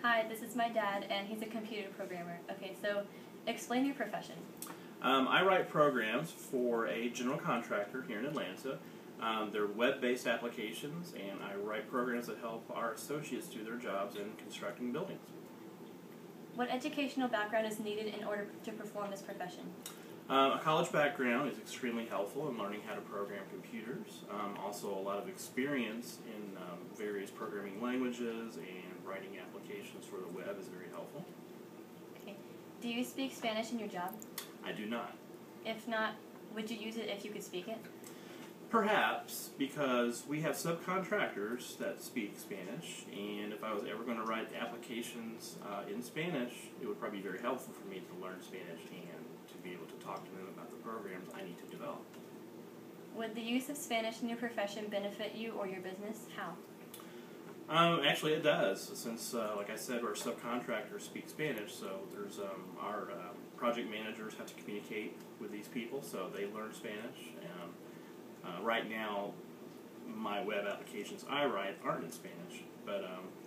Hi, this is my dad, and he's a computer programmer. Okay, so explain your profession. I write programs for a general contractor here in Atlanta. They're web-based applications, and I write programs that help our associates do their jobs in constructing buildings. What educational background is needed in order to perform this profession? A college background is extremely helpful in learning how to program computers. Also, a lot of experience in various programming languages and writing applications for the web is very helpful. Okay. Do you speak Spanish in your job? I do not. If not, would you use it if you could speak it? Perhaps, because we have subcontractors that speak Spanish, and if I was ever going to write applications in Spanish, it would probably be very helpful for me to learn Spanish and to be able to talk to them about the programs I need to develop. Would the use of Spanish in your profession benefit you or your business? How? Actually, it does, since, like I said, our subcontractors speak Spanish, so there's our project managers have to communicate with these people, so they learn Spanish. Right now, my web applications I write aren't in Spanish, but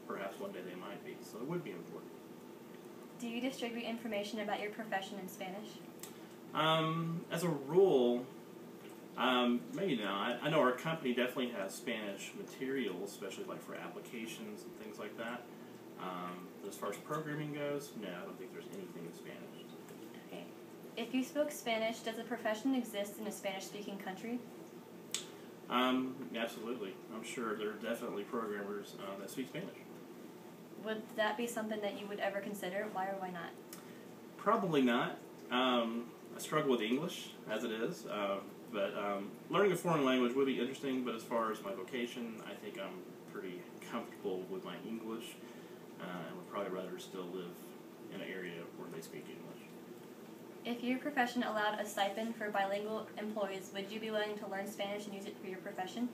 perhaps one day they might be, so it would be important. Do you distribute information about your profession in Spanish? As a rule, maybe not. I know our company definitely has Spanish materials, especially like for applications and things like that. But as far as programming goes, no, I don't think there's anything in Spanish. Okay. If you spoke Spanish, does a profession exist in a Spanish-speaking country? Absolutely. I'm sure there are definitely programmers that speak Spanish. Would that be something that you would ever consider? Why or why not? Probably not. I struggle with English as it is, but learning a foreign language would be interesting, but as far as my vocation, I think I'm pretty comfortable with my English, and would probably rather still live in an area where they speak English. If your profession allowed a stipend for bilingual employees, would you be willing to learn Spanish and use it for your profession?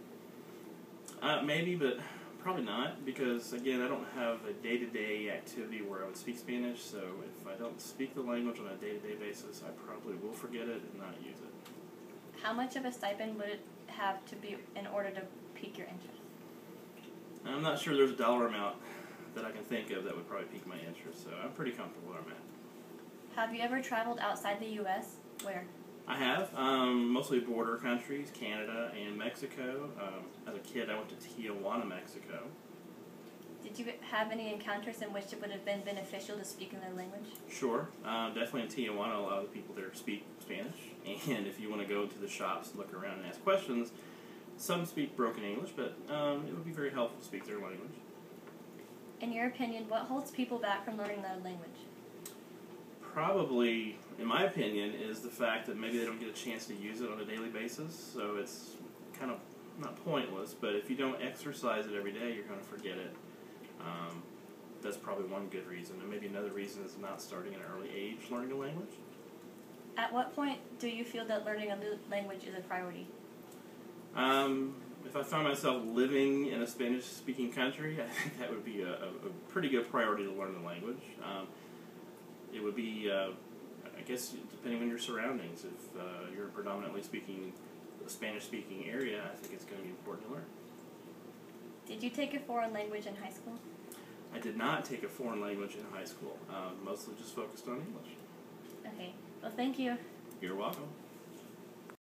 Maybe, but probably not, because again, I don't have a day-to-day activity where I would speak Spanish, so if I don't speak the language on a day-to-day basis, I probably will forget it and not use it. How much of a stipend would it have to be in order to pique your interest? I'm not sure there's a dollar amount that I can think of that would probably pique my interest, so I'm pretty comfortable where I'm at. Have you ever traveled outside the U.S.? Where? I have, mostly border countries, Canada and Mexico. As a kid, I went to Tijuana, Mexico. Did you have any encounters in which it would have been beneficial to speak in their language? Sure. Definitely in Tijuana, a lot of the people there speak Spanish. And if you want to go to the shops and look around and ask questions, some speak broken English, but it would be very helpful to speak their language. In your opinion, what holds people back from learning their language? Probably, in my opinion, is the fact that maybe they don't get a chance to use it on a daily basis, so it's kind of not pointless, but if you don't exercise it every day, you're going to forget it. That's probably one good reason, and maybe another reason is not starting at an early age learning a language. At what point do you feel that learning a new language is a priority? If I found myself living in a Spanish-speaking country, I think that would be a pretty good priority to learn the language. It would be, I guess, depending on your surroundings. If you're predominantly speaking a Spanish-speaking area, I think it's going to be important to learn. Did you take a foreign language in high school? I did not take a foreign language in high school. Mostly just focused on English. Okay. Well, thank you. You're welcome.